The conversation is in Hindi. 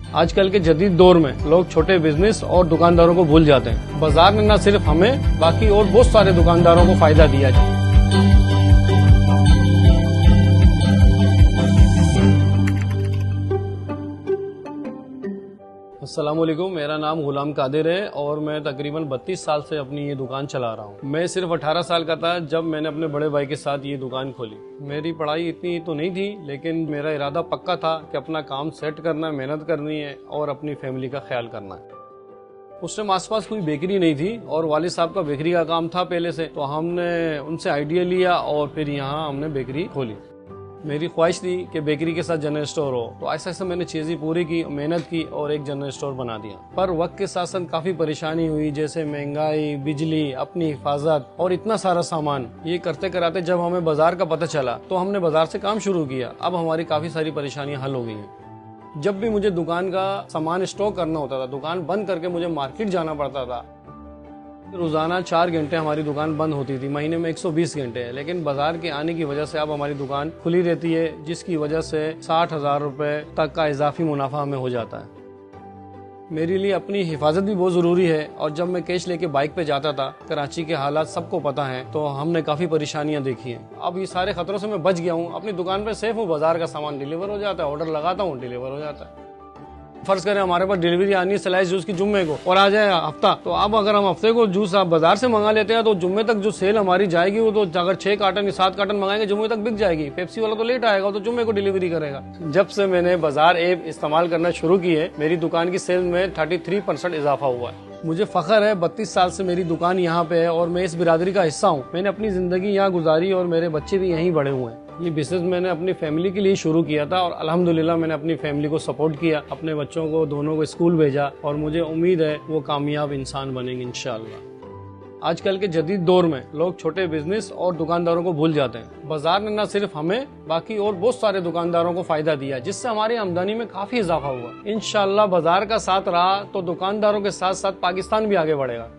आजकल के जदीद दौर में लोग छोटे बिजनेस और दुकानदारों को भूल जाते हैं। बाजार ने न सिर्फ हमें बाकी और बहुत सारे दुकानदारों को फायदा दिया है। अस्सलामुअलैकुम, मेरा नाम गुलाम कादिर है और मैं तकरीबन 32 साल से अपनी ये दुकान चला रहा हूँ। मैं सिर्फ 18 साल का था जब मैंने अपने बड़े भाई के साथ ये दुकान खोली। मेरी पढ़ाई इतनी तो नहीं थी, लेकिन मेरा इरादा पक्का था कि अपना काम सेट करना है, मेहनत करनी है और अपनी फैमिली का ख्याल करना है। उस टाइम आसपास कोई बेकरी नहीं थी और वालिद साहब का बेकरी का काम था पहले से, तो हमने उनसे आइडिया लिया और फिर यहाँ हमने बेकरी खोली। मेरी ख्वाहिश थी कि बेकरी के साथ जनरल स्टोर हो, तो ऐसा ऐसा मैंने चीजें पूरी की, मेहनत की और एक जनरल स्टोर बना दिया। पर वक्त के साथ साथ काफी परेशानी हुई, जैसे महंगाई, बिजली, अपनी हिफाजत और इतना सारा सामान। ये करते कराते जब हमें बाजार का पता चला तो हमने बाजार से काम शुरू किया। अब हमारी काफी सारी परेशानियां हल हो गई हैं। जब भी मुझे दुकान का सामान स्टॉक करना होता था, दुकान बंद करके मुझे मार्केट जाना पड़ता था। रोजाना 4 घंटे हमारी दुकान बंद होती थी, महीने में 120 घंटे है। लेकिन बाजार के आने की वजह से अब हमारी दुकान खुली रहती है, जिसकी वजह से 60,000 रुपए तक का इजाफी मुनाफा हमें हो जाता है। मेरे लिए अपनी हिफाजत भी बहुत जरूरी है और जब मैं कैश लेके बाइक पे जाता था, कराची के हालात सबको पता है, तो हमने काफी परेशानियां देखी हैं। अब ये सारे खतरों से मैं बच गया हूँ, अपनी दुकान पे सेफ हूँ। बाजार का सामान डिलीवर हो जाता है, ऑर्डर लगाता हूँ, डिलीवर हो जाता है। फर्ज करें हमारे पास डिलीवरी आनी है स्लाइस जूस की जुम्मे को और आ जाए हफ्ता, तो अब अगर हम हफ्ते को जूस आप बाजार से मंगा लेते हैं तो जुम्मे तक जो सेल हमारी जाएगी वो तो अगर 6 कार्टन या 7 कार्टन मंगाएंगे जुम्मे तक बिक जाएगी। पेप्सी वाला तो लेट आएगा, तो जुम्मे को डिलीवरी करेगा। जब से मैंने बाजार ऐप इस्तेमाल करना शुरू की है, मेरी दुकान की सेल में 33% इजाफा हुआ है। मुझे फख्र है 32 साल से मेरी दुकान यहाँ पे है और मैं इस बिरादरी का हिस्सा हूँ। मैंने अपनी जिंदगी यहाँ गुजारी और मेरे बच्चे भी यहीं बड़े हुए हैं। ये बिजनेस मैंने अपनी फैमिली के लिए शुरू किया था और अल्हम्दुलिल्लाह मैंने अपनी फैमिली को सपोर्ट किया, अपने बच्चों को दोनों को स्कूल भेजा और मुझे उम्मीद है वो कामयाब इंसान बनेंगे इंशाअल्लाह। आजकल के जदीद दौर में लोग छोटे बिजनेस और दुकानदारों को भूल जाते हैं। बाजार ने न सिर्फ हमें बाकी और बहुत सारे दुकानदारों को फायदा दिया, जिससे हमारी आमदनी में काफी इजाफा हुआ। इंशाअल्लाह बाजार का साथ रहा तो दुकानदारों के साथ साथ पाकिस्तान भी आगे बढ़ेगा।